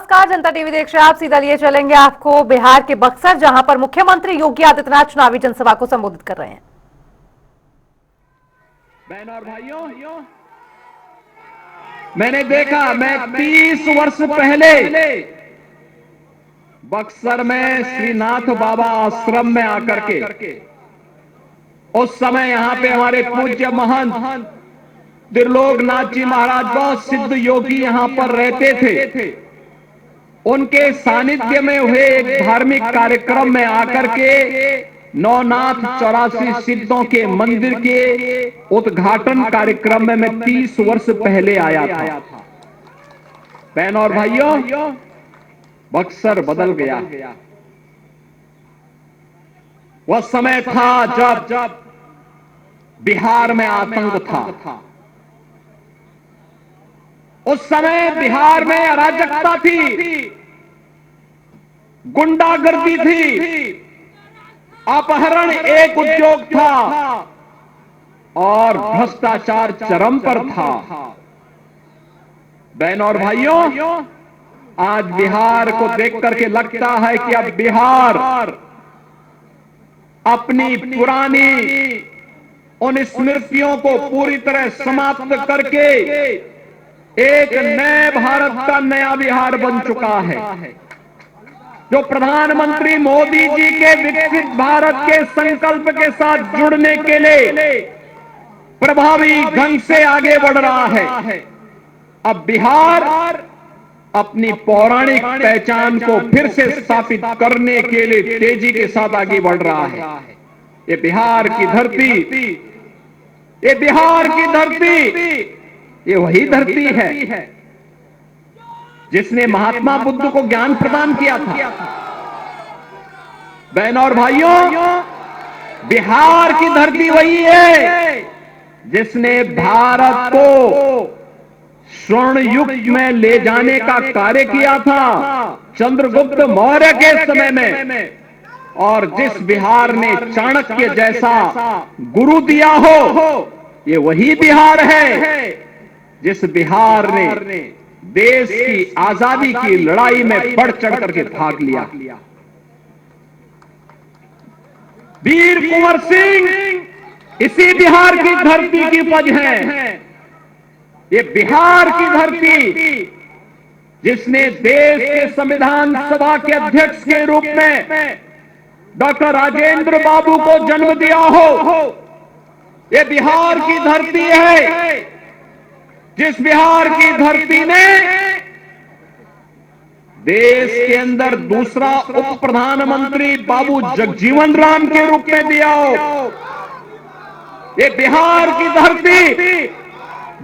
नमस्कार, जनता टीवी देख रहे हैं आप। सीधा लिए चलेंगे आपको बिहार के बक्सर, जहां पर मुख्यमंत्री योगी आदित्यनाथ चुनावी जनसभा को संबोधित कर रहे हैं। बहनों और भाइयों, मैंने देखा, मैं 30 वर्ष पहले बक्सर में श्रीनाथ बाबा आश्रम में आकर के उस समय यहां पे हमारे पूज्य महंत त्रिलोकनाथ जी महाराज बहुत सिद्ध योगी यहां पर रहते थे। उनके सानिध्य में हुए एक धार्मिक कार्यक्रम में आकर के नौनाथ 84 सिद्धों के मंदिर के उद्घाटन कार्यक्रम में मैं 30 वर्ष पहले आया था। बहनों और भाइयों, बक्सर बदल गया। वह समय था जब बिहार में आतंक था। उस समय बिहार में अराजकता थी, गुंडागर्दी थी, अपहरण एक उद्योग था और भ्रष्टाचार चरम पर था। बहनों और भाइयों, आज बिहार को देख करके लगता है कि अब बिहार अपनी पुरानी उन स्मृतियों को पूरी तरह समाप्त करके एक नए भारत का नया बिहार बन चुका है, जो प्रधानमंत्री मोदी जी के विकसित भारत के संकल्प के साथ जुड़ने के लिए प्रभावी ढंग से आगे बढ़ रहा है। अब बिहार अपनी पौराणिक पहचान को फिर से स्थापित करने के लिए तेजी के साथ आगे बढ़ रहा है। ये बिहार की धरती, ये बिहार की धरती, ये वही धरती है जिसने महात्मा बुद्ध को ज्ञान प्रदान किया था। बहनों और भाइयों, बिहार की धरती वही है जिसने भारत को स्वर्ण युग में ले जाने का कार्य किया था चंद्रगुप्त मौर्य के समय में, और जिस बिहार ने चाणक्य जैसा गुरु दिया हो, ये वही बिहार है जिस बिहार ने देश की आजादी की लड़ाई में बढ़ चढ़ करके भाग लिया। वीर कुंवर सिंह इसी बिहार की धरती की उपज है। ये बिहार की धरती जिसने देश के संविधान सभा के अध्यक्ष के रूप में डॉक्टर राजेंद्र बाबू को जन्म दिया हो, ये बिहार की धरती है जिस बिहार की धरती ने देश के अंदर दूसरा उप प्रधानमंत्री बाबू जगजीवन राम के रूप में दिया हो। ये बिहार की धरती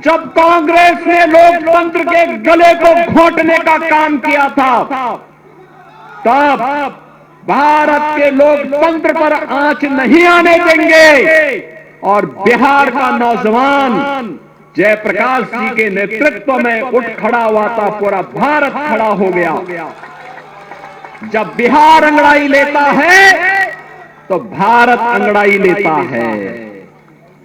जब कांग्रेस ने लोकतंत्र के गले को घोंटने का काम किया था, तब भारत के लोकतंत्र पर आंच नहीं आने देंगे, और बिहार का नौजवान जयप्रकाश जी के नेतृत्व में उठ खड़ा हुआ था, पूरा भारत खड़ा हो गया। जब बिहार अंगड़ाई लेता है तो भारत अंगड़ाई लेता है।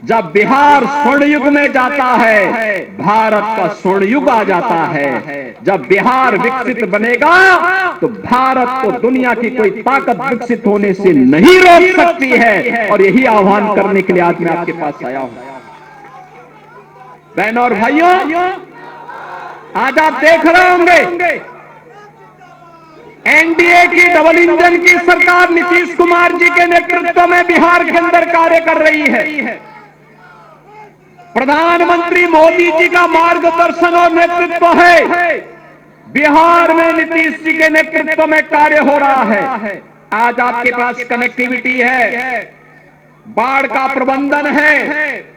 जब बिहार स्वर्ण युग में जाता है, भारत का स्वर्ण युग आ जाता है। जब बिहार विकसित बनेगा तो भारत को दुनिया की कोई ताकत विकसित होने से नहीं रोक सकती है, और यही आह्वान करने के लिए आज मैं आपके पास आया हूं। बहनों और भाइयों, आज आप देख रहे होंगे एनडीए की डबल इंजन की सरकार नीतीश कुमार जी के नेतृत्व में बिहार के अंदर कार्य कर रही है। प्रधानमंत्री मोदी जी का मार्गदर्शन और नेतृत्व है, बिहार में नीतीश जी के नेतृत्व में कार्य हो रहा है। आज आपके पास कनेक्टिविटी है, बाढ़ का प्रबंधन है,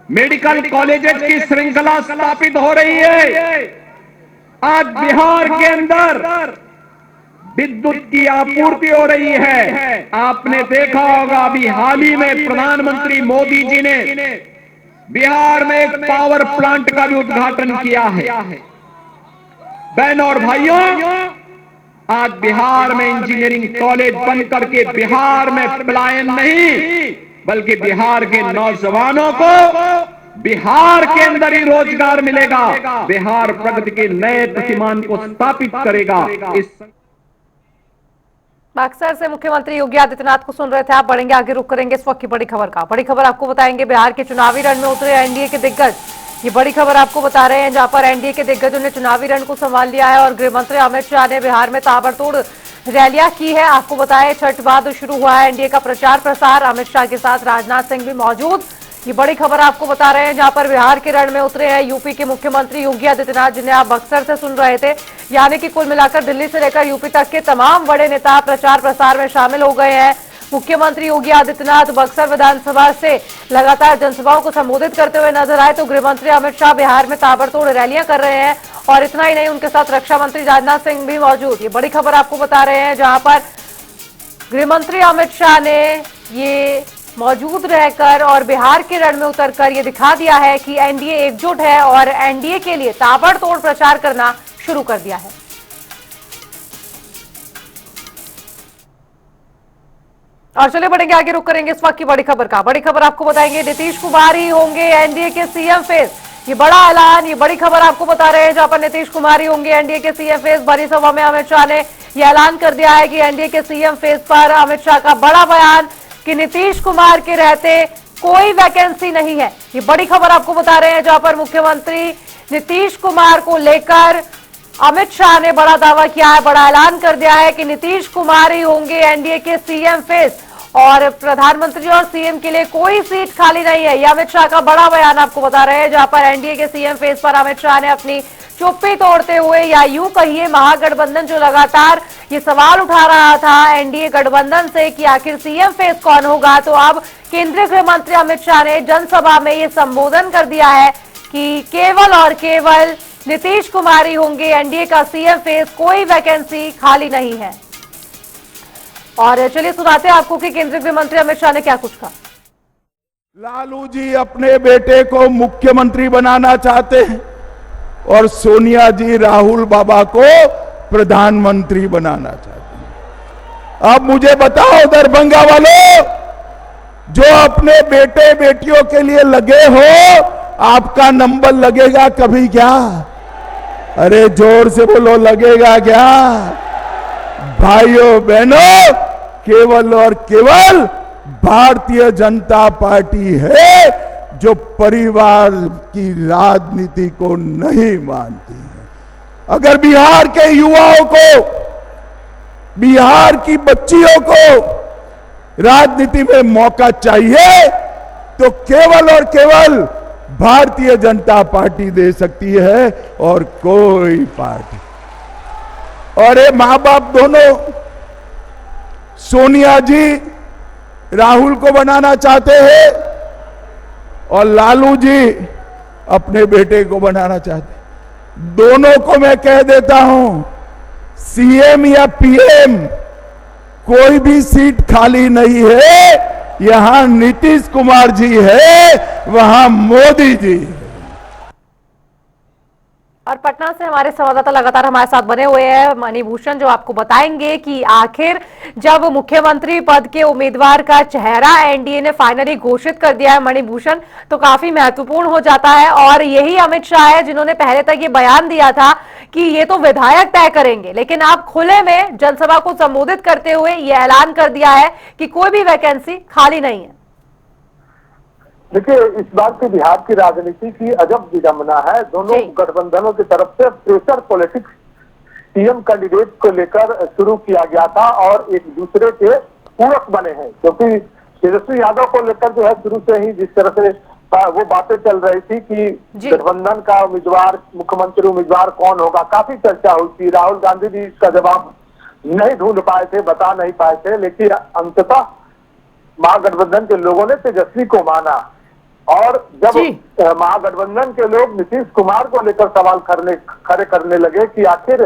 मेडिकल कॉलेजेस की श्रृंखला स्थापित हो रही है। आज बिहार के अंदर विद्युत की आपूर्ति हो रही है। आपने देखा होगा अभी हाल ही में प्रधानमंत्री मोदी जी ने बिहार में एक पावर प्लांट का भी उद्घाटन किया है। बहनों और भाइयों, आज बिहार में इंजीनियरिंग कॉलेज बन करके बिहार में पलायन नहीं, बल्कि बिहार के नौजवानों को बिहार के अंदर ही रोजगार मिलेगा। बिहार प्रगति के नए प्रतिमान को स्थापित करेगा। इस बक्सर से मुख्यमंत्री योगी आदित्यनाथ को सुन रहे थे आप। बढ़ेंगे आगे, रुक करेंगे इस वक्त की बड़ी खबर का। बड़ी खबर आपको बताएंगे, बिहार के चुनावी रण में उतरे एनडीए के दिग्गज। ये बड़ी खबर आपको बता रहे हैं, जहां पर एनडीए के दिग्गजों ने चुनावी रण को संभाल लिया है और गृह मंत्री अमित शाह ने बिहार में ताबड़तोड़ रैलियां की है। आपको बताएं, छठ बाद शुरू हुआ है एनडीए का प्रचार प्रसार। अमित शाह के साथ राजनाथ सिंह भी मौजूद। ये बड़ी खबर आपको बता रहे हैं, जहां पर बिहार के रण में उतरे हैं यूपी के मुख्यमंत्री योगी आदित्यनाथ, जिन्हें आप बक्सर से सुन रहे थे। यानी कि कुल मिलाकर दिल्ली से लेकर यूपी तक के तमाम बड़े नेता प्रचार प्रसार में शामिल हो गए हैं। मुख्यमंत्री योगी आदित्यनाथ बक्सर विधानसभा से लगातार जनसभाओं को संबोधित करते हुए नजर आए, तो गृह मंत्री अमित शाह बिहार में ताबड़तोड़ रैलियां कर रहे हैं। और इतना ही नहीं, उनके साथ रक्षा मंत्री राजनाथ सिंह भी मौजूद। ये बड़ी खबर आपको बता रहे हैं, जहां पर गृह मंत्री अमित शाह ने ये मौजूद रहकर और बिहार के रण में उतरकर ये दिखा दिया है कि एनडीए एकजुट है और एनडीए के लिए ताबड़तोड़ प्रचार करना शुरू कर दिया है। और चलिए बढ़ेंगे आगे, रुक करेंगे इस वक्त की बड़ी खबर का। बड़ी खबर आपको बताएंगे, नीतीश कुमार ही होंगे एनडीए के सीएम फेस। ये बड़ा ऐलान, ये बड़ी खबर आपको बता रहे हैं, जहां पर नीतीश कुमार ही होंगे एनडीए के सीएम फेस। बड़ी सभा में अमित शाह ने यह ऐलान कर दिया है कि एनडीए के सीएम फेस पर अमित शाह का बड़ा बयान कि नीतीश कुमार के रहते कोई वैकेंसी नहीं है। ये बड़ी खबर आपको बता रहे हैं, जहां पर मुख्यमंत्री नीतीश कुमार को लेकर अमित शाह ने बड़ा दावा किया है, बड़ा ऐलान कर दिया है कि नीतीश कुमार ही होंगे एनडीए के सीएम फेस और प्रधानमंत्री और सीएम के लिए कोई सीट खाली नहीं है। यह अमित शाह का बड़ा बयान आपको बता रहे हैं, जहां पर एनडीए के सीएम फेस पर अमित शाह ने अपनी चुप्पी तोड़ते हुए, या यूं कहिए महागठबंधन जो लगातार ये सवाल उठा रहा था एनडीए गठबंधन से कि आखिर सीएम फेस कौन होगा, तो अब केंद्रीय गृह मंत्री अमित शाह ने जनसभा में ये संबोधन कर दिया है कि केवल और केवल नीतीश कुमार ही होंगे एनडीए का सीएम फेस, कोई वैकेंसी खाली नहीं है। और चलिए सुनाते हैं आपको कि केंद्रीय गृह मंत्री अमित शाह ने क्या कुछ कहा। लालू जी अपने बेटे को मुख्यमंत्री बनाना चाहते हैं और सोनिया जी राहुल बाबा को प्रधानमंत्री बनाना चाहते हैं। अब मुझे बताओ दरभंगा वालों, जो अपने बेटे बेटियों के लिए लगे हो, आपका नंबर लगेगा कभी क्या? अरे जोर से बोलो, लगेगा क्या? भाइयों बहनों, केवल और केवल भारतीय जनता पार्टी है जो परिवार की राजनीति को नहीं मानती है। अगर बिहार के युवाओं को, बिहार की बच्चियों को राजनीति में मौका चाहिए तो केवल और केवल भारतीय जनता पार्टी दे सकती है और कोई पार्टी। और ये मां बाप दोनों, सोनिया जी राहुल को बनाना चाहते हैं और लालू जी अपने बेटे को बनाना चाहते हैं। दोनों को मैं कह देता हूं, सीएम या पीएम कोई भी सीट खाली नहीं है। यहां नीतीश कुमार जी है, वहां मोदी जी है। और पटना से हमारे संवाददाता लगातार हमारे साथ बने हुए हैं, मणिभूषण, जो आपको बताएंगे कि आखिर जब मुख्यमंत्री पद के उम्मीदवार का चेहरा एनडीए ने फाइनली घोषित कर दिया है मणिभूषण, तो काफी महत्वपूर्ण हो जाता है। और यही अमित शाह है जिन्होंने पहले तक ये बयान दिया था कि ये तो विधायक तय करेंगे, लेकिन आप खुले में जनसभा को संबोधित करते हुए ये ऐलान कर दिया है कि कोई भी वैकेंसी खाली नहीं है। देखिए, इस बार की बिहार की राजनीति की अजब विडंबना है। दोनों गठबंधनों की तरफ से प्रेशर पॉलिटिक्स सीएम कैंडिडेट को लेकर शुरू किया गया था और एक दूसरे के पूरक बने हैं, क्योंकि तेजस्वी यादव को लेकर जो है शुरू से ही जिस तरह से वो बातें चल रही थी कि गठबंधन का उम्मीदवार, मुख्यमंत्री उम्मीदवार कौन होगा, काफी चर्चा हुई थी। राहुल गांधी भी इसका जवाब नहीं ढूंढ पाए थे, बता नहीं पाए थे, लेकिन अंततः महागठबंधन के लोगों ने तेजस्वी को माना। और जब महागठबंधन के लोग नीतीश कुमार को लेकर सवाल खड़े करने लगे कि आखिर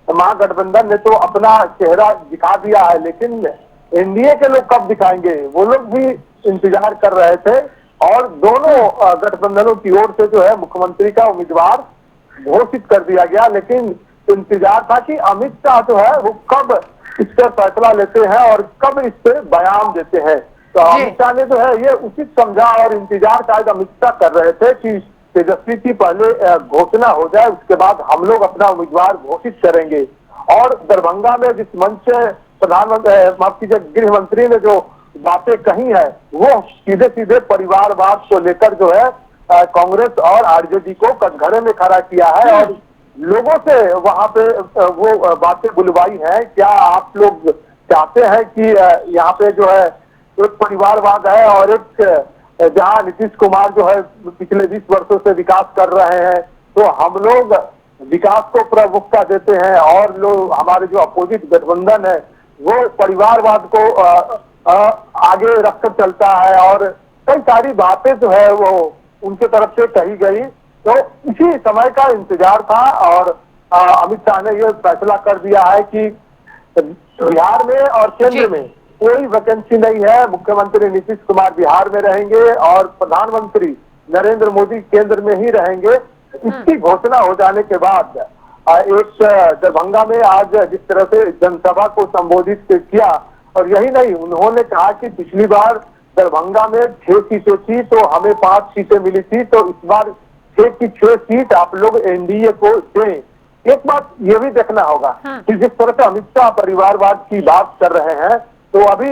महागठबंधन ने तो अपना चेहरा दिखा दिया है, लेकिन एनडीए के लोग कब दिखाएंगे, वो लोग भी इंतजार कर रहे थे। और दोनों गठबंधनों की ओर से जो है मुख्यमंत्री का उम्मीदवार घोषित कर दिया गया, लेकिन इंतजार था कि अमित शाह जो है वो कब इस पर फैसला लेते हैं और कब इस पर बयान देते हैं। तो अमित शाह ने जो है ये उचित समझा और इंतजार शायद अमित शाह कर रहे थे कि तेजस्वी की पहले घोषणा हो जाए, उसके बाद हम लोग अपना उम्मीदवार घोषित करेंगे। और दरभंगा में जिस मंच से प्रधानमंत्री माफ कीजिए गृह मंत्री ने जो बातें कही है वो सीधे सीधे परिवारवाद को लेकर जो है कांग्रेस और आरजेडी को कटघरे में खड़ा किया है और लोगों से वहां पे वो बातें बुलवाई है। क्या आप लोग चाहते हैं कि यहाँ पे जो है एक परिवारवाद है और एक जहाँ नीतीश कुमार जो है पिछले 20 वर्षों से विकास कर रहे हैं, तो हम लोग विकास को प्रमुखता देते हैं और लोग हमारे जो अपोजिट गठबंधन है वो परिवारवाद को आगे रखकर चलता है और कई सारी बातें जो है वो उनके तरफ से कही गई। तो इसी समय का इंतजार था और अमित शाह ने यह फैसला कर दिया है कि बिहार में और केंद्र में कोई वैकेंसी नहीं है। मुख्यमंत्री नीतीश कुमार बिहार में रहेंगे और प्रधानमंत्री नरेंद्र मोदी केंद्र में ही रहेंगे। इसकी घोषणा हो जाने के बाद एक दरभंगा में आज जिस तरह से जनसभा को संबोधित किया और यही नहीं, उन्होंने कहा कि पिछली बार दरभंगा में 6 सीटें थी तो हमें 5 सीटें मिली थी, तो इस बार 6 की 6 सीट आप लोग एनडीए को दें। एक बात ये भी देखना होगा कि जिस तरह से अमित शाह परिवारवाद की बात कर रहे हैं तो अभी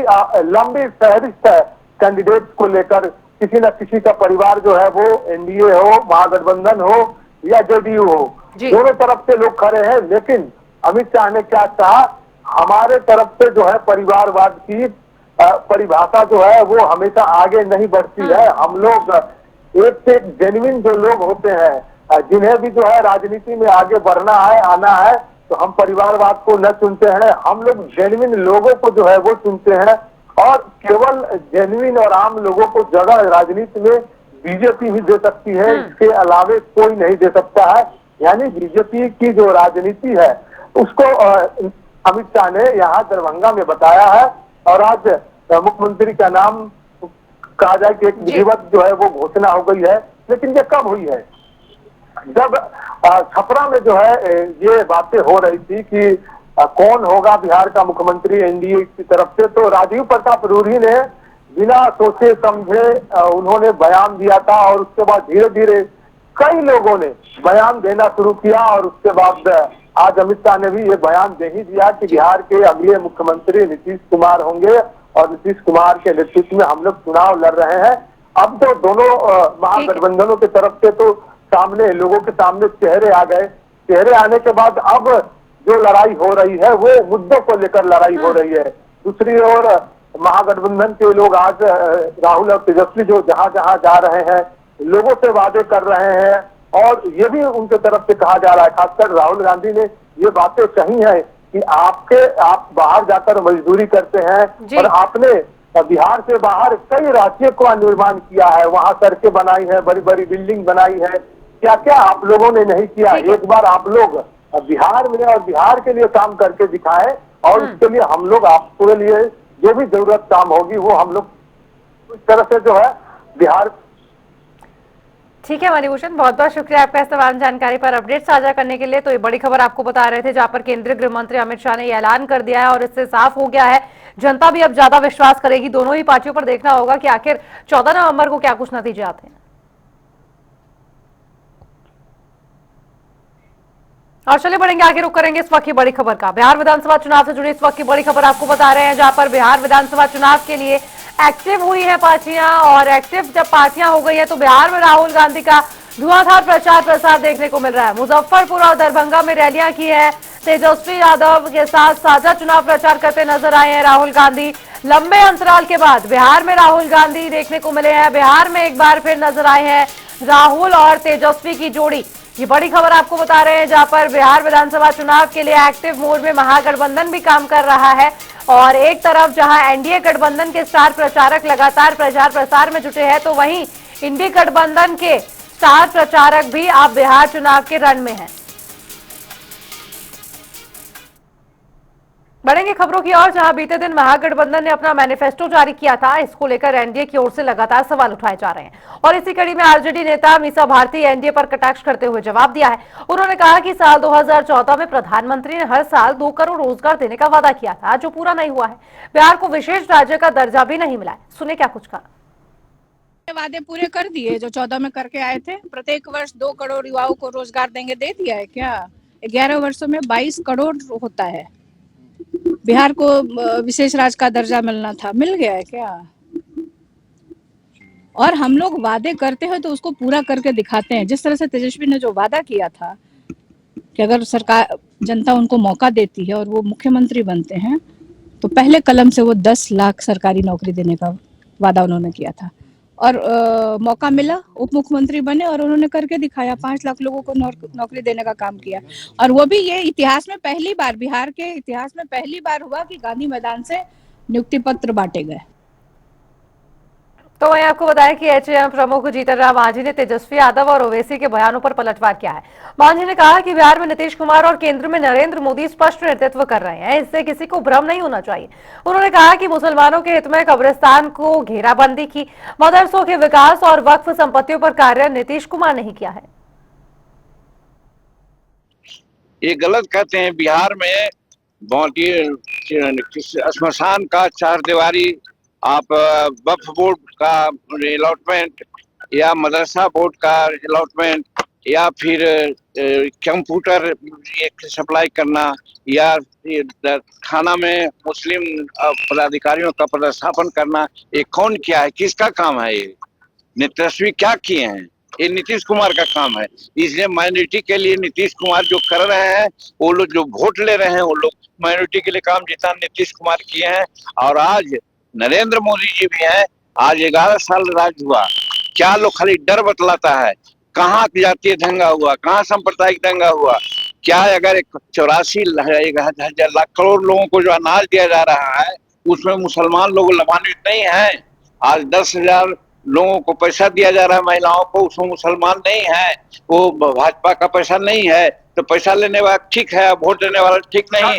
लंबी फहरिस्त है कैंडिडेट को लेकर, किसी न किसी का परिवार जो है वो एनडीए हो, महागठबंधन हो या जेडीयू हो, दोनों तरफ से लोग खड़े हैं। लेकिन अमित शाह ने क्या कहा, हमारे तरफ से जो है परिवारवाद की परिभाषा जो है वो हमेशा आगे नहीं बढ़ती है। हम लोग एक से जेन्युइन जो लोग होते हैं जिन्हें भी जो है राजनीति में आगे बढ़ना है, आना है, तो हम परिवारवाद को न चुनते हैं, हम लोग जेन्युइन लोगों को जो है वो चुनते हैं और केवल जेन्युइन और आम लोगों को जगह राजनीति में बीजेपी ही दे सकती है, इसके अलावे कोई नहीं दे सकता है। यानी बीजेपी की जो राजनीति है उसको अमित शाह ने यहाँ दरभंगा में बताया है और आज मुख्यमंत्री का नाम कहा जाए कि एक विधिवत जो है वो घोषणा हो गई है। लेकिन ये कब हुई है, जब छपरा में जो है ये बातें हो रही थी कि कौन होगा बिहार का मुख्यमंत्री एनडीए की तरफ से, तो राजीव प्रताप रूढ़ी ने बिना सोचे समझे उन्होंने बयान दिया था और उसके बाद धीरे धीरे कई लोगों ने बयान देना शुरू किया और उसके बाद आज अमित शाह ने भी ये बयान दे ही दिया कि बिहार के अगले मुख्यमंत्री नीतीश कुमार होंगे और नीतीश कुमार के नेतृत्व में हम लोग चुनाव लड़ रहे हैं। अब तो दोनों महागठबंधनों की तरफ से तो सामने लोगों के सामने चेहरे आ गए। चेहरे आने के बाद अब जो लड़ाई हो रही है वो मुद्दों को लेकर लड़ाई हो रही है। दूसरी ओर महागठबंधन के लोग आज राहुल और तेजस्वी जो जहां जहां जा रहे हैं, लोगों से वादे कर रहे हैं और ये भी उनके तरफ से कहा जा रहा है, खासकर राहुल गांधी ने ये बातें कही है कि आप बाहर जाकर मजदूरी करते हैं और आपने बिहार से बाहर कई राज्यों का निर्माण किया है, वहां सड़कें बनाई है, बड़ी बड़ी बिल्डिंग बनाई है, क्या क्या आप लोगों ने नहीं किया। एक बार आप लोग बिहार में और बिहार के लिए काम करके दिखाएं और उसके लिए हम लोग आपके लिए जो भी जरूरत काम होगी वो हम लोग इस तरह से जो है बिहार। ठीक है मणिभूषण, बहुत बहुत शुक्रिया आपका इस तमाम जानकारी पर अपडेट साझा करने के लिए। तो ये बड़ी खबर आपको बता रहे थे जहां पर केंद्रीय गृह मंत्री अमित शाह ने ये ऐलान कर दिया है और इससे साफ हो गया है जनता भी अब ज्यादा विश्वास करेगी दोनों ही पार्टियों पर। देखना होगा कि आखिर 14 नवंबर को क्या कुछ नतीजे आते हैं। और चलिए बढ़ेंगे आगे, रुक करेंगे इस वक्त की बड़ी खबर का। बिहार विधानसभा चुनाव से जुड़ी इस वक्त की बड़ी खबर आपको बता रहे हैं जहां पर बिहार विधानसभा चुनाव के लिए एक्टिव हुई है पार्टियां और एक्टिव जब पार्टियां हो गई है तो बिहार में राहुल गांधी का धुआंधार प्रचार प्रसार देखने को मिल रहा है। मुजफ्फरपुर और दरभंगा में रैलियां की है, तेजस्वी यादव के साथ साझा चुनाव प्रचार करते नजर आए हैं राहुल गांधी। लंबे अंतराल के बाद बिहार में राहुल गांधी देखने को मिले हैं, बिहार में एक बार फिर नजर आए हैं राहुल और तेजस्वी की जोड़ी। ये बड़ी खबर आपको बता रहे हैं जहां पर बिहार विधानसभा चुनाव के लिए एक्टिव मोड में महागठबंधन भी काम कर रहा है और एक तरफ जहां एनडीए गठबंधन के स्टार प्रचारक लगातार प्रचार प्रसार में जुटे हैं तो वहीं इंडी गठबंधन के स्टार प्रचारक भी आप बिहार चुनाव के रण में हैं। बढ़ेंगे खबरों की ओर, जहां बीते दिन महागठबंधन ने अपना मैनिफेस्टो जारी किया था। इसको लेकर एनडीए की ओर से लगातार सवाल उठाए जा रहे हैं और इसी कड़ी में आरजेडी नेता मीसा भारती एनडीए पर कटाक्ष करते हुए जवाब दिया है। उन्होंने कहा कि साल 2014 में प्रधानमंत्री ने हर साल 2 करोड़ रोजगार देने का वादा किया था, जो पूरा नहीं हुआ है। बिहार को विशेष राज्य का दर्जा भी नहीं मिला है। सुनिए क्या कुछ कहा। वादे पूरे कर दिए जो 14 में करके आए थे। प्रत्येक वर्ष 2 करोड़ युवाओं को रोजगार देंगे, दे दिया है क्या? 11 वर्षों में 22 करोड़ होता है। बिहार को विशेष राज्य का दर्जा मिलना था, मिल गया है क्या? और हम लोग वादे करते हैं तो उसको पूरा करके दिखाते हैं। जिस तरह से तेजस्वी ने जो वादा किया था कि अगर सरकार जनता उनको मौका देती है और वो मुख्यमंत्री बनते हैं तो पहले कलम से वो 10 लाख सरकारी नौकरी देने का वादा उन्होंने किया था और मौका मिला, उप मुख्यमंत्री बने और उन्होंने करके दिखाया। 5 लाख लोगों को नौकरी देने का काम किया और वो भी ये इतिहास में पहली बार, बिहार के इतिहास में पहली बार हुआ कि गांधी मैदान से नियुक्ति पत्र बांटे गए। तो वहीं आपको बताया कि एचएएम प्रमुख जीतन राम मांझी ने तेजस्वी यादव और ओवैसी के बयानों पर पलटवार किया है। मांझी ने कहा कि बिहार में नीतीश कुमार और केंद्र में नरेंद्र मोदी स्पष्ट नेतृत्व कर रहे हैं, इससे किसी को भ्रम नहीं होना चाहिए। उन्होंने कहा कि मुसलमानों के हित में कब्रिस्तान को घेराबंदी की, मदरसों के विकास और वक्फ संपत्तियों पर कार्य नीतीश कुमार नहीं किया है। ये गलत कहते हैं। बिहार में श्मशान का चारदीवारी, आप वक्फ बोर्ड का अलॉटमेंट या मदरसा बोर्ड का अलॉटमेंट या फिर कंप्यूटर सप्लाई करना या खाना में मुस्लिम पदाधिकारियों का पदस्थापन करना, ये कौन किया है? किसका काम है? ये तेजस्वी क्या किए हैं? ये नीतीश कुमार का काम है। इसलिए माइनॉरिटी के लिए नीतीश कुमार जो कर रहे हैं, वो लोग जो वोट ले रहे हैं, वो लोग माइनॉरिटी के लिए काम जितना नीतीश कुमार किए हैं। और आज नरेंद्र मोदी जी भी हैं। आज 11 साल राज हुआ, क्या लोग खाली डर बतलाता है? कहाँ जातीय दंगा हुआ, कहाँ सांप्रदायिक दंगा हुआ? क्या अगर 84 लाख करोड़ लोगों को जो अनाज दिया जा रहा है उसमें मुसलमान लोग लाभान्वित नहीं है? आज 10,000 लोगों को पैसा दिया जा रहा है महिलाओं को, उसमें मुसलमान नहीं है, वो भाजपा का पैसा नहीं है। तो पैसा लेने वाला ठीक है, वोट देने वाला ठीक नहीं।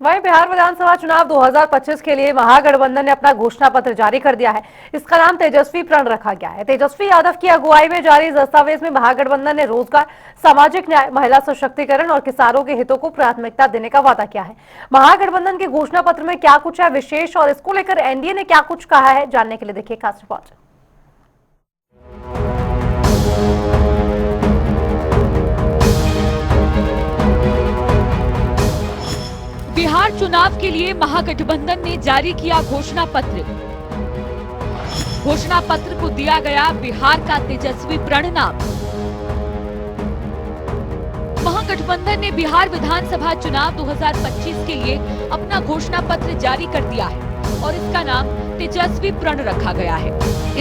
वहीं बिहार विधानसभा चुनाव 2025 के लिए महागठबंधन ने अपना घोषणा पत्र जारी कर दिया है। इसका नाम तेजस्वी प्रण रखा गया है। तेजस्वी यादव की अगुवाई में जारी इस दस्तावेज में महागठबंधन ने रोजगार, सामाजिक न्याय, महिला सशक्तिकरण और किसानों के हितों को प्राथमिकता देने का वादा किया है। महागठबंधन के घोषणा पत्र में क्या कुछ है विशेष और इसको लेकर एनडीए ने क्या कुछ कहा है, जानने के लिए देखिए खास रिपोर्ट। बिहार चुनाव के लिए महागठबंधन ने जारी किया घोषणा पत्र। घोषणा पत्र को दिया गया बिहार का तेजस्वी प्रण नाम। महागठबंधन ने बिहार विधानसभा चुनाव 2025 के लिए अपना घोषणा पत्र जारी कर दिया है और इसका नाम तेजस्वी प्रण रखा गया है।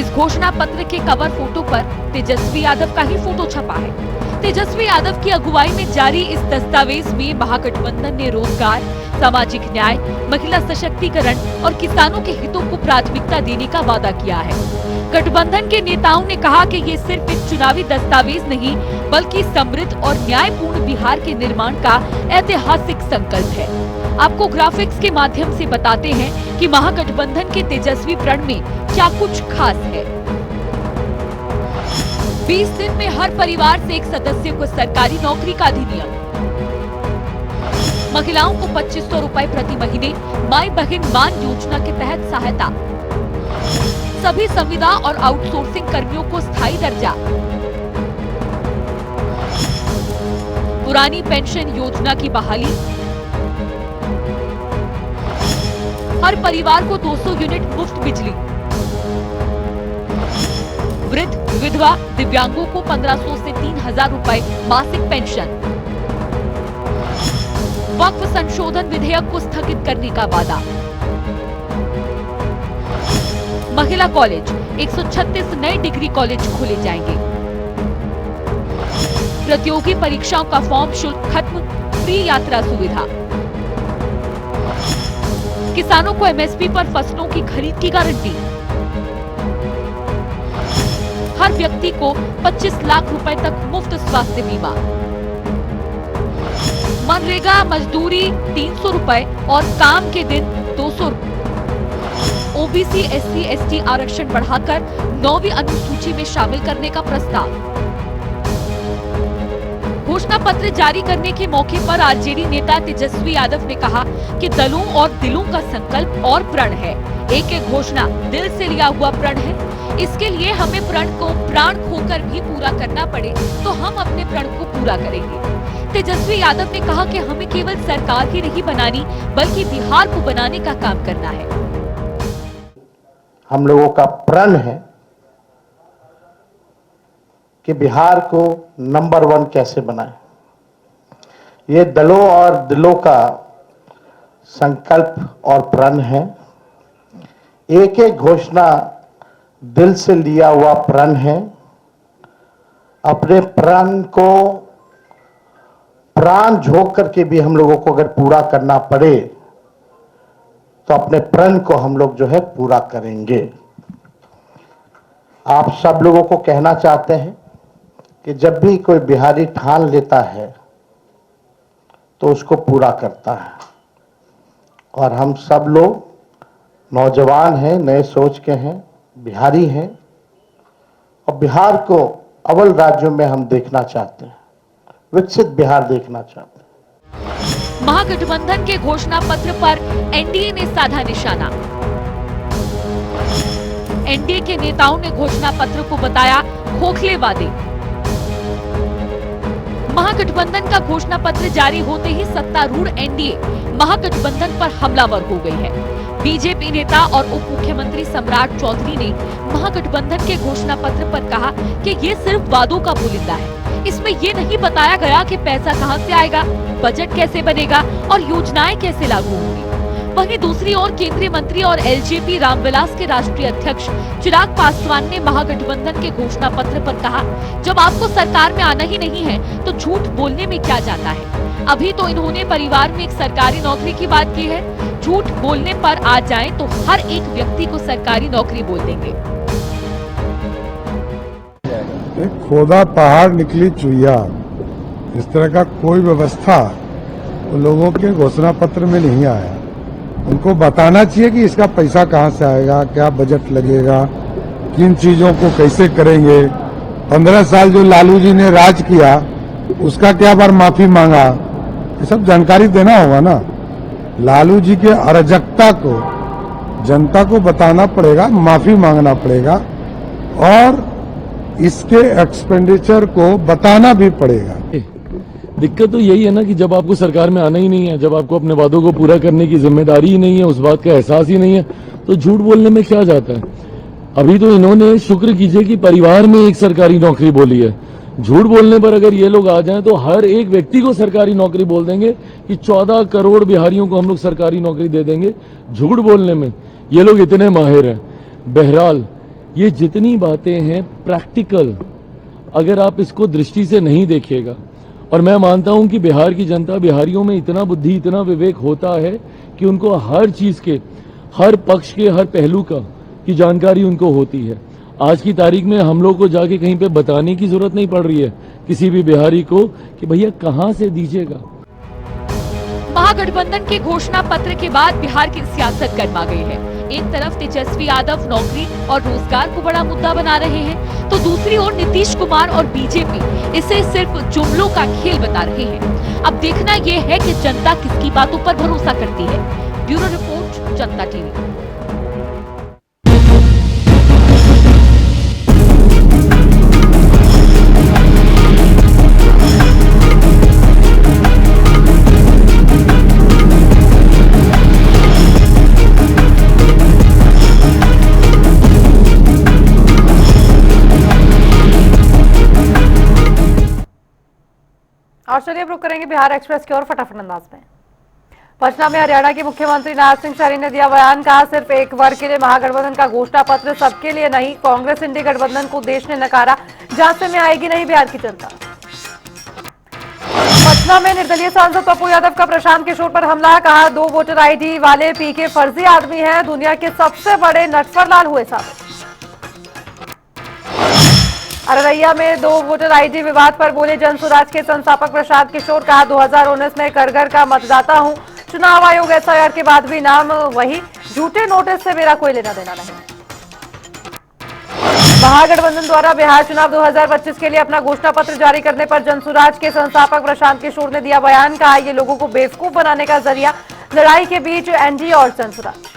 इस घोषणा पत्र के कवर फोटो पर तेजस्वी यादव का ही फोटो छपा है। तेजस्वी यादव की अगुवाई में जारी इस दस्तावेज में महागठबंधन ने रोजगार, सामाजिक न्याय, महिला सशक्तिकरण और किसानों के हितों को प्राथमिकता देने का वादा किया है। गठबंधन के नेताओं ने कहा कि ये सिर्फ एक चुनावी दस्तावेज नहीं, बल्कि समृद्ध और न्यायपूर्ण बिहार के निर्माण का ऐतिहासिक संकल्प है। आपको ग्राफिक्स के माध्यम से बताते हैं कि महागठबंधन के तेजस्वी प्रण में क्या कुछ खास है। 20 दिन में हर परिवार से एक सदस्य को सरकारी नौकरी का अधिनियम। महिलाओं को 2500 रुपए प्रति महीने माई बहन मान योजना के तहत सहायता। सभी संविदा और आउटसोर्सिंग कर्मियों को स्थायी दर्जा। पुरानी पेंशन योजना की बहाली। हर परिवार को 200 यूनिट मुफ्त बिजली। वृद्ध, विधवा, दिव्यांगों को 1500 से 3000 रुपए मासिक पेंशन। वक्फ संशोधन विधेयक को स्थगित करने का वादा। महिला कॉलेज, 136 नए डिग्री कॉलेज खोले जाएंगे। प्रतियोगी परीक्षाओं का फॉर्म शुल्क खत्म, फ्री यात्रा सुविधा। किसानों को एमएसपी पर फसलों की खरीद की गारंटी। हर व्यक्ति को 25 लाख रुपए तक मुफ्त स्वास्थ्य बीमा। मनरेगा मजदूरी 300 रुपए और काम के दिन 200 रुपए। ओबीसी SC ST आरक्षण बढ़ाकर 9वीं अनुसूची में शामिल करने का प्रस्ताव। घोषणा पत्र जारी करने के मौके पर आरजेडी नेता तेजस्वी यादव ने कहा कि दलों और दिलों का संकल्प और प्रण है। एक घोषणा दिल से लिया हुआ प्रण है। इसके लिए हमें प्रण को प्राण खोकर भी पूरा करना पड़े तो हम अपने प्रण को पूरा करेंगे। तेजस्वी यादव ने कहा कि हमें केवल सरकार ही नहीं बनानी बल्कि बिहार को बनाने का काम करना है। हम लोगों का प्रण है कि बिहार को नंबर 1 कैसे बनाए। ये दलों और दिलों का संकल्प और प्रण है। एक एक घोषणा दिल से लिया हुआ प्रण है। अपने प्रण को प्राण झोंक करके भी हम लोगों को अगर पूरा करना पड़े तो अपने प्रण को हम लोग जो है पूरा करेंगे। आप सब लोगों को कहना चाहते हैं कि जब भी कोई बिहारी ठान लेता है तो उसको पूरा करता है। और हम सब लोग नौजवान हैं, नए सोच के हैं, बिहारी हैं और बिहार को अव्वल राज्यों में हम देखना चाहते हैं, विकसित बिहार देखना चाहते हैं। महागठबंधन के घोषणा पत्र पर एनडीए ने साधा निशाना। एनडीए के नेताओं ने घोषणा पत्र को बताया खोखले वादे। महागठबंधन का घोषणा पत्र जारी होते ही सत्तारूढ़ एनडीए महागठबंधन पर हमलावर हो गई है। बीजेपी नेता और उप मुख्यमंत्री सम्राट चौधरी ने महागठबंधन के घोषणा पत्र पर कहा कि ये सिर्फ वादों का पुलिंदा है। इसमें ये नहीं बताया गया कि पैसा कहां से आएगा, बजट कैसे बनेगा और योजनाएं कैसे लागू होंगी। वहीं दूसरी ओर केंद्रीय मंत्री और एलजेपी रामविलास के राष्ट्रीय अध्यक्ष चिराग पासवान ने महागठबंधन के घोषणा पत्र पर कहा, जब आपको सरकार में आना ही नहीं है तो झूठ बोलने में क्या जाता है। अभी तो इन्होंने परिवार में एक सरकारी नौकरी की बात की है। झूठ बोलने पर आ जाएं तो हर एक व्यक्ति को सरकारी नौकरी बोल देंगे। खोदा पहाड़ निकली चुईया, इस तरह का कोई व्यवस्था तो लोगों के घोषणा पत्र में नहीं आया। उनको बताना चाहिए कि इसका पैसा कहां से आएगा, क्या बजट लगेगा, किन चीजों को कैसे करेंगे। 15 साल जो लालू जी ने राज किया उसका क्या बार माफी मांगा, ये सब जानकारी देना होगा ना। लालू जी के अराजकता को जनता को बताना पड़ेगा, माफी मांगना पड़ेगा और इसके एक्सपेंडिचर को बताना भी पड़ेगा। दिक्कत तो यही है ना कि जब आपको सरकार में आना ही नहीं है, जब आपको अपने वादों को पूरा करने की जिम्मेदारी ही नहीं है, उस बात का एहसास ही नहीं है, तो झूठ बोलने में क्या जाता है। अभी तो इन्होंने शुक्र कीजिए कि परिवार में एक सरकारी नौकरी बोली है। झूठ बोलने पर अगर ये लोग आ जाएं तो हर एक व्यक्ति को सरकारी नौकरी बोल देंगे कि 14 करोड़ बिहारियों को हम लोग सरकारी नौकरी दे देंगे। झूठ बोलने में ये लोग इतने माहिर हैं। बहरहाल ये जितनी बातें हैं प्रैक्टिकल, अगर आप इसको दृष्टि से नहीं देखिएगा, और मैं मानता हूं कि बिहार की जनता, बिहारियों में इतना बुद्धि, इतना विवेक होता है कि उनको हर चीज के, हर पक्ष के, हर पहलू का की जानकारी उनको होती है। आज की तारीख में हम लोग को जाके कहीं पे बताने की जरूरत नहीं पड़ रही है किसी भी बिहारी को कि भैया कहां से दीजिएगा। महागठबंधन के घोषणा पत्र के बाद बिहार की सियासत गर्मा गई है। एक तरफ तेजस्वी यादव नौकरी और रोजगार को बड़ा मुद्दा बना रहे हैं, तो दूसरी ओर नीतीश कुमार और बीजेपी इसे सिर्फ जुमलों का खेल बता रहे हैं। अब देखना यह है कि जनता किसकी बातों पर भरोसा करती है। ब्यूरो रिपोर्ट, जनता टीवी। और चलिए अब रुक करेंगे बिहार एक्सप्रेस की ओर फटाफट अंदाज में। पटना में हरियाणा के मुख्यमंत्री नारायण सिंह सैनी ने दिया बयान, कहा सिर्फ एक वर्ग के लिए महागठबंधन का घोषणा पत्र सबके लिए नहीं। कांग्रेस इंडी गठबंधन को देश ने नकारा, झांसे में आएगी नहीं बिहार की जनता। पटना में निर्दलीय सांसद पप्पू यादव का प्रशांत किशोर पर हमला, कहा 2 वोटर आईडी वाले पीके फर्जी आदमी हैं, दुनिया के सबसे बड़े नटवरलाल हुए साबित। अररिया में 2 वोटर आईडी विवाद पर बोले जनसुराज के संस्थापक प्रशांत किशोर। कहा 2019 में करगर का मतदाता हूं, चुनाव आयोग एसआईआर के बाद भी नाम वही, झूठे नोटिस से मेरा कोई लेना देना नहीं। महागठबंधन द्वारा बिहार चुनाव 2025 के लिए अपना घोषणा पत्र जारी करने पर जनसुराज के संस्थापक प्रशांत किशोर ने दिया बयान। कहा ये लोगों को बेवकूफ बनाने का जरिया, लड़ाई के बीच एनडीए और जनसुराज।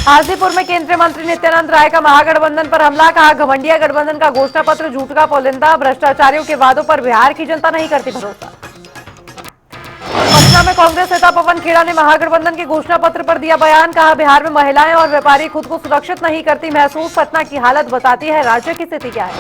हाजीपुर में केंद्रीय मंत्री नित्यानंद राय का महागठबंधन पर हमला। कहा घमंडिया गठबंधन का घोषणा पत्र झूठ का पोलिंदा, भ्रष्टाचारियों के वादों पर बिहार की जनता नहीं करती भरोसा। पटना में कांग्रेस नेता पवन खेड़ा ने महागठबंधन के घोषणा पत्र पर दिया बयान। कहा बिहार में महिलाएं और व्यापारी खुद को सुरक्षित नहीं करती महसूस, पटना की हालत बताती है राज्य की स्थिति क्या है।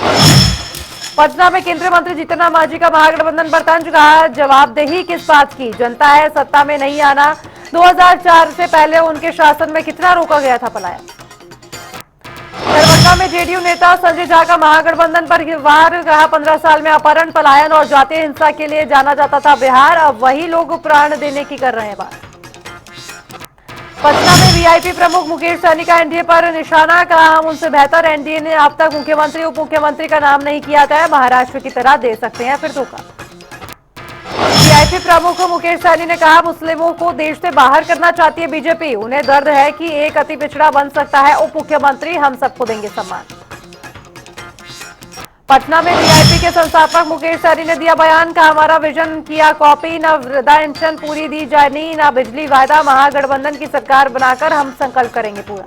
पटना में केंद्रीय मंत्री जीतन राम मांझी का महागठबंधन पर तंज। कहा जवाबदेही किस बात की, जनता है सत्ता में नहीं आना। 2004 से पहले उनके शासन में कितना रोका गया था पलायन। दरभंगा में जेडीयू नेता संजय झा का महागठबंधन पर वार। कहा 15 साल में अपहरण, पलायन और जातीय हिंसा के लिए जाना जाता था बिहार, अब वही लोग प्राण देने की कर रहे हैं बात। पटना में वीआईपी प्रमुख मुकेश सहनी का एनडीए पर निशाना। कहा हम उनसे बेहतर, एनडीए ने अब तक मुख्यमंत्री उप मुख्यमंत्री का नाम नहीं किया था, महाराष्ट्र की तरह दे सकते हैं फिर धोखा। वीआईपी प्रमुख मुकेश सहनी ने कहा मुस्लिमों को देश से बाहर करना चाहती है बीजेपी, उन्हें दर्द है कि एक अति पिछड़ा बन सकता है उप मुख्यमंत्री, हम सबको देंगे सम्मान। पटना में वीआईपी के संस्थापक मुकेश सहनी ने दिया बयान। कहा हमारा विजन किया कॉपी, न वृद्धा पेंशन पूरी दी जानी, न बिजली वायदा, महागठबंधन की सरकार बनाकर हम संकल्प करेंगे पूरा।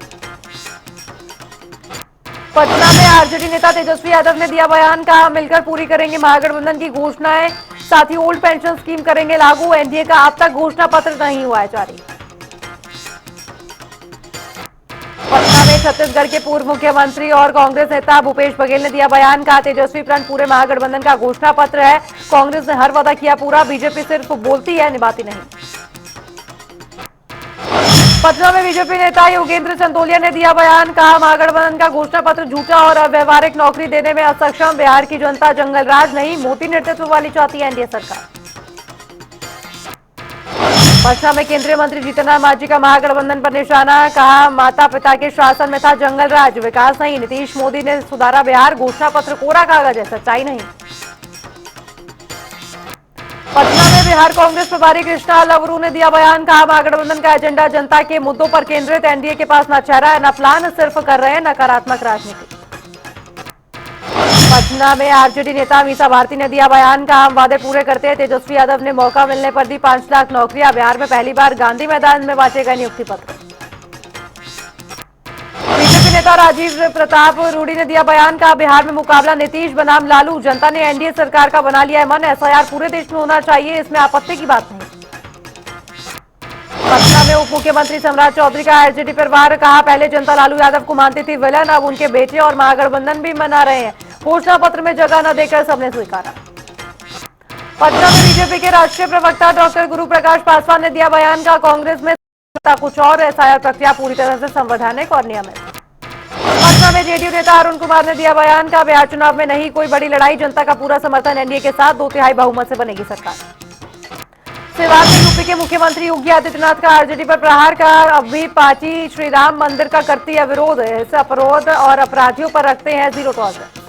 पटना में आरजेडी नेता तेजस्वी यादव ने दिया बयान। कहा मिलकर पूरी करेंगे महागठबंधन की घोषणाएं, साथ ही ओल्ड पेंशन स्कीम करेंगे लागू, एनडीए का अब तक घोषणा पत्र नहीं हुआ है जारी। पटना में छत्तीसगढ़ के पूर्व मुख्यमंत्री और कांग्रेस नेता भूपेश बघेल ने दिया बयान। कहा तेजस्वी प्रण पूरे महागठबंधन का घोषणा पत्र है, कांग्रेस ने हर वादा किया पूरा, बीजेपी सिर्फ बोलती है निभाती नहीं। पटना में बीजेपी नेता योगेंद्र चंदोलिया ने दिया बयान। कहा महागठबंधन का घोषणा पत्र झूठा और अव्यवहारिक, नौकरी देने में असक्षम, बिहार की जनता जंगल राज नहीं, मोदी नेतृत्व वाली चाहती है एनडीए सरकार। पटना में केंद्रीय मंत्री जीतन राम मांझी का महागठबंधन पर निशाना। कहा माता पिता के शासन में था जंगल राज, विकास नहीं, नीतीश मोदी ने सुधारा बिहार, घोषणा पत्र कोरा कागज है, सच्चाई नहीं। पटना में बिहार कांग्रेस प्रभारी कृष्णा लवरू ने दिया बयान। कहा महागठबंधन का एजेंडा जनता के मुद्दों पर केंद्रित, एनडीए के पास न चेहरा है न प्लान, सिर्फ कर रहे हैं नकारात्मक राजनीति। पटना में आरजेडी नेता मीसा भारती ने दिया बयान। कहा हम वादे पूरे करते हैं, तेजस्वी यादव ने मौका मिलने पर दी 5 लाख नौकरियां, बिहार में पहली बार गांधी मैदान में बांटे गए नियुक्ति पत्र। बीजेपी नेता राजीव प्रताप रूडी ने दिया बयान। कहा बिहार में मुकाबला नीतीश बनाम लालू, जनता ने एनडीए सरकार का बना लिया है मन, एसआईआर पूरे देश में होना चाहिए, इसमें आपत्ति की बात नहीं। पटना में उप मुख्यमंत्री सम्राट चौधरी का आरजेडी पर वार। कहा पहले जनता लालू यादव को मानती थी विलन, अब उनके बेटे और महागठबंधन भी मना रहे हैं, घोषणा पत्र में जगह न देकर सबने स्वीकारा। पटना में बीजेपी के राष्ट्रीय प्रवक्ता डॉक्टर गुरु प्रकाश पासवान ने दिया बयान। का कांग्रेस में कुछ और, एसआईआर प्रक्रिया पूरी तरह से संवैधानिक और नियमित। पटना में जेडीयू नेता अरुण कुमार ने दिया बयान। का बिहार चुनाव में नहीं कोई बड़ी लड़ाई, जनता का पूरा समर्थन एनडीए के साथ, 2/3 बहुमत से बनेगी सरकार। सिवान में यूपी के मुख्यमंत्री योगी आदित्यनाथ का आरजेडी पर प्रहार। का अब भी पार्टी श्री राम मंदिर का करती है विरोध, इस अपरोध और अपराधियों पर रखते हैं जीरो टॉलरेंस।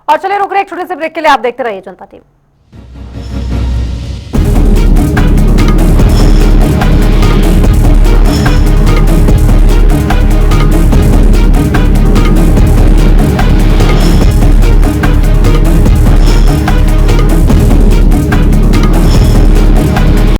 और चलिए रुक रहे एक छोटे से ब्रेक के लिए, आप देखते रहिए जनता टीवी।